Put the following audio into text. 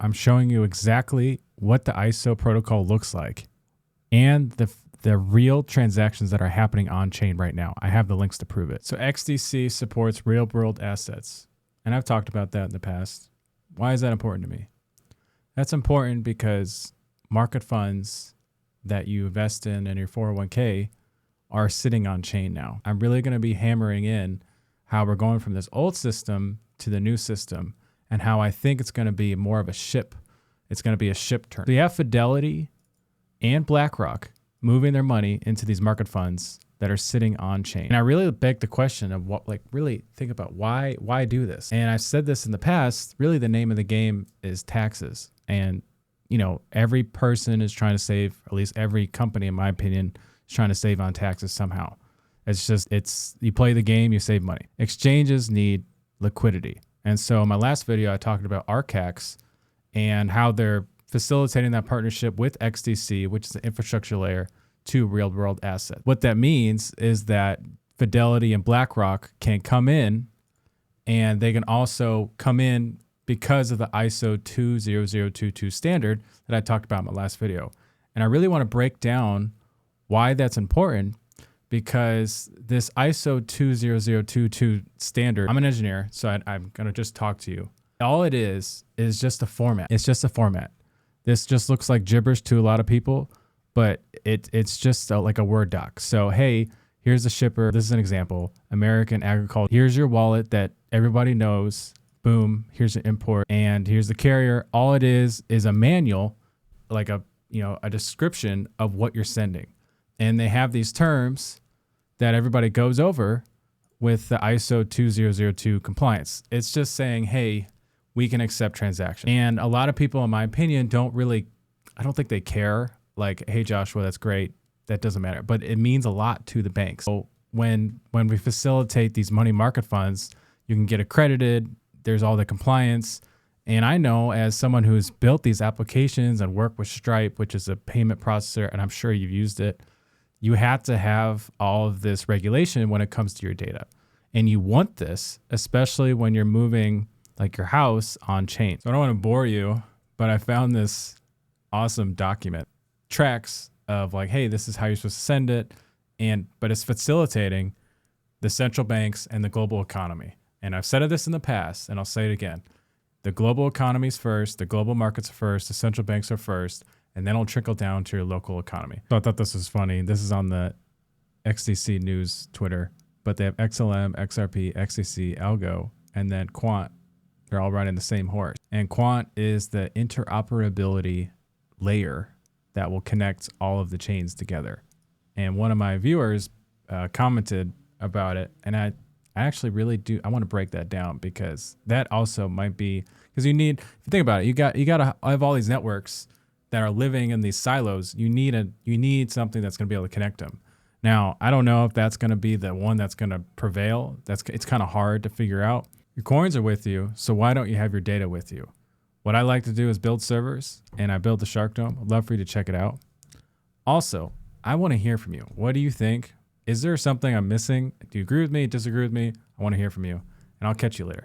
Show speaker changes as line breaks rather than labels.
I'm showing you exactly what the ISO protocol looks like and the real transactions that are happening on chain right now. I have the links to prove it. So XDC supports real world assets. And I've talked about that in the past. Why is that important to me? That's important because market funds that you invest in your 401k are sitting on chain now. I'm really going to be hammering in how we're going from this old system to the new system and how I think it's going to be more of a ship. It's going to be a ship turn. So you have Fidelity and BlackRock moving their money into these market funds that are sitting on chain. And I really beg the question of what, really think about why do this? And I've said this in the past, really the name of the game is taxes. And, every person is trying to save, at least every company, in my opinion, is trying to save on taxes somehow. You play the game, you save money. Exchanges need liquidity. And so in my last video, I talked about Archax and how they're facilitating that partnership with XDC, which is the infrastructure layer, to real world assets. What that means is that Fidelity and BlackRock can come in, and they can also come in because of the ISO 20022 standard that I talked about in my last video. And I really want to break down why that's important, because this ISO 20022 standard, I'm an engineer, so I'm going to just talk to you. All it is just a format. It's just a format. This just looks like gibberish to a lot of people, but it's just like a Word doc. So, hey, here's the shipper. This is an example. American Agriculture. Here's your wallet that everybody knows. Boom. Here's the import. And here's the carrier. All it is a manual, like a description of what you're sending. And they have these terms that everybody goes over with the ISO 2002 compliance. It's just saying, hey, we can accept transactions. And a lot of people, in my opinion, I don't think they care. Like, hey, Joshua, that's great. That doesn't matter. But it means a lot to the banks. So when we facilitate these money market funds, you can get accredited. There's all the compliance. And I know, as someone who's built these applications and worked with Stripe, which is a payment processor, and I'm sure you've used it, you have to have all of this regulation when it comes to your data. And you want this, especially when you're moving like your house on chain. So I don't want to bore you, but I found this awesome document, tracks of like, hey, this is how you're supposed to send it. But it's facilitating the central banks and the global economy. And I've said this in the past, and I'll say it again. The global economy's first, the global markets are first, the central banks are first, and then it'll trickle down to your local economy. So I thought this was funny. This is on the XDC News Twitter, but they have XLM, XRP, XDC, Algo, and then Quant. They're all riding the same horse. And Quant is the interoperability layer that will connect all of the chains together. And one of my viewers commented about it, and I actually really do. I want to break that down, because that also might be, because if you think about it, you got to have all these networks that are living in these silos. You need something that's going to be able to connect them. Now, I don't know if that's going to be the one that's going to prevail. It's kind of hard to figure out. Your coins are with you, so why don't you have your data with you? What I like to do is build servers, and I built the Shark Dome. I'd love for you to check it out. Also, I want to hear from you. What do you think? Is there something I'm missing? Do you agree with me? Disagree with me? I want to hear from you, and I'll catch you later.